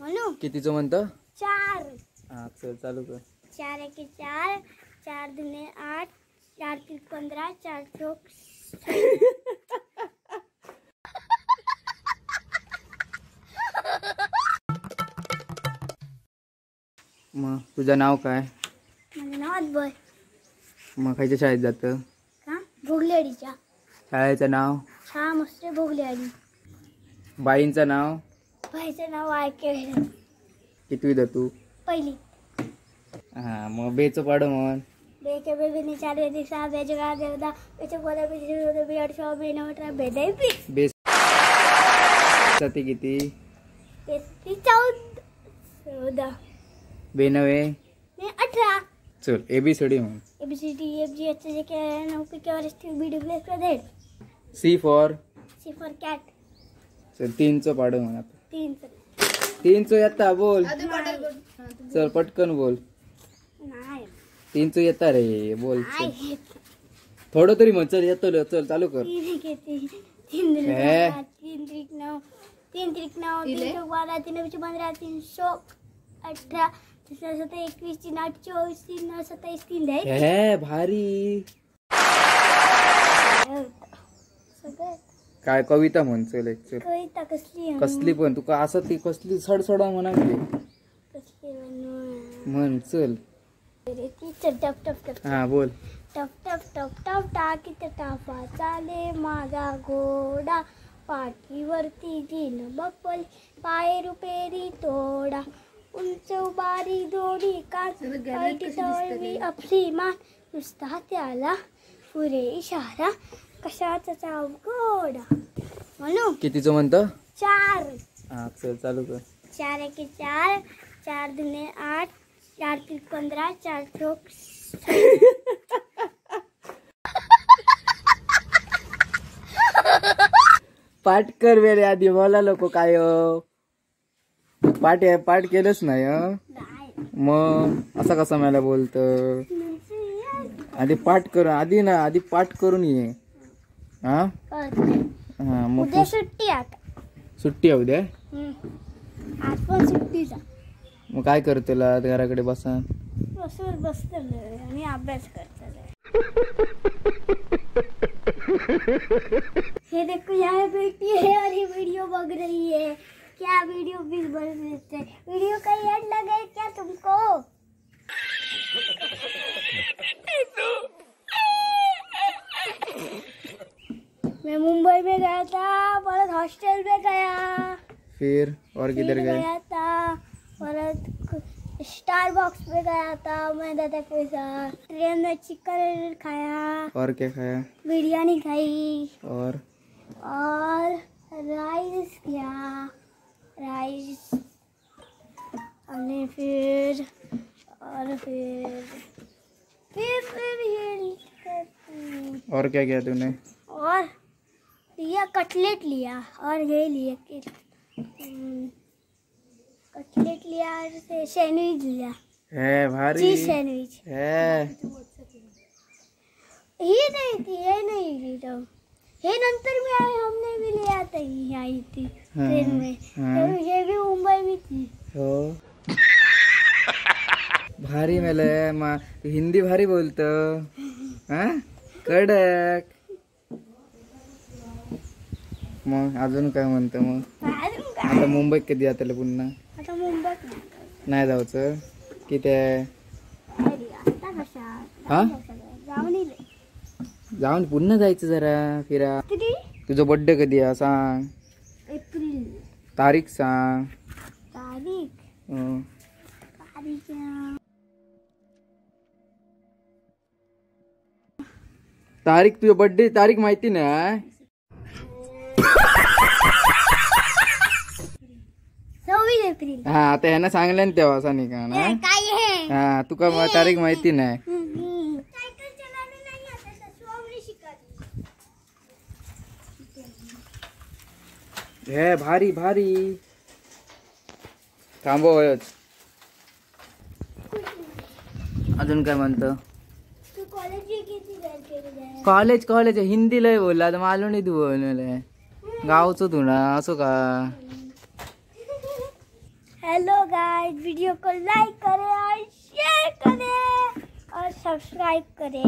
म्हणू कितीचं म्हणतं? 4. हा चल चालू कर. 4 एके 4, 4 दुने 8, 4 3 15, 4 चौक. मग तुझं नाव काय? माझं नाव अद्वय. मग खायच्या शाळेत जातं? का भोगलेवाडीच्या. शाळेचं नाव? शाळा मस्त भोगलेवाडी. बाईंचं नाव? बाईचं नाव आयके. कितवीत आहे तू? पहिली. हा मग बेचं पाडं म्हण. बेके बेबीने 4 वेदी 6 बेचे गा देवदा बेचे गोदा बेचे बी 800 बी 900 बेदाई पी. बेस साठी किती? बेस 14. बेनवे? ने 18. चल ABCD म्हण. ABCD FG HJ K L M N O P Q R S T U V W X Y Z. C for? C for cat. चल 3चं पाडं म्हण आता. 3. 3चं येता बोल. चल पटकन बोल. नाही 3चं येता रे बोल. चल नाही थोडं तरी म्हण. चल येतो चल चालू कर. 3 के 3 3 3 3 9 3 3 9 3 12 3 15 318 17 21 3 8 24 3 9 27 3 दे. हे भारी. सगळं काय कविता म्हण. चल एक चल. कविता कसली कसली पण तुका असं ती कसली सडसडा म्हणा कसली म्हण. चल टीचर टप टप टप हा बोल. टप टप टप टप टाकीत टापा चाले माझा घोडा पाठीवरती जीन बप्पल पाय रुपेरी तोडा उंच उभारी दोरी काठी तळवी आपली मान नुसता त्याला पुरे इशारा कशाचा चाव घोडा. म्हणू कितीचं म्हणतं? 4. हा चल चालू कर. 4 एके 4, 4 दुने 8, 4 3 15, 4 चौक. पाठ कर वेळे आधी बोला लोक काय पाठ केलंच नाही. मग असं कसं मला बोलत. आधी पाठ कर. आधी पाठ करून ये. हा हा मग उद्या सुट्टी आता. सुट्टी आहे उद्या? आज पण सुट्टीचा. मग काय करतो तुला घराकडे बसा बसतो आणि अभ्यास करतो. ये देखो यहाँ बेटी है और ये वीडियो बग रही है. क्या वीडियो भी बन देते. वीडियो का एड लगे क्या तुमको? मैं मुंबई में गया था परत हॉस्टल में गया. फिर और किधर गया था परत स्टारबक्स में गया था मैं दादा के साथ. ट्रेन में चिकन खाया. और क्या खाया? बिरयानी खाई. और राइस किया. राइस और फिर और क्या किया तूने? और लिया कटलेट लिया और ये लिया कटलेट लिया और सैंडविच लिया. है भारी. चीज सैंडविच है. ये नहीं थी तो ये नंतर में आए. हमने भी लिया था. ये आई थी ट्रेन में. तो ये भी मुंबई में थी. हो भारी मेले हिंदी भारी बोलतो. हा कडक. मग अजून काय म्हणतो? मग आता मुंबईत कधी जाताल पुन्हा? आता मुंबईत नाही जाऊचं. किती आहे? हा जाऊन पुन्हा जायचं जरा फिरा. तुझा बर्थडे कधी आहे सांग. एप्रिल. तारीख सांग. तारीख तुझ्या बर्थडे तारीख माहिती नाही? 26 एप्रिल. हा आता ह्यांना सांगलं ना तेव्हा असं नाही का ना. हा तुका तारीख माहिती नाही. हे भारी भारी. थांबवच. अजून काय म्हणतो? कॉलेज हिंदी लय बोलला तर मालूम नाही. तू बोलले गावचं तू ना असं का? हेलो गाइस, वीडियो को लाइक करें और शेयर करें और सब्सक्राइब करें।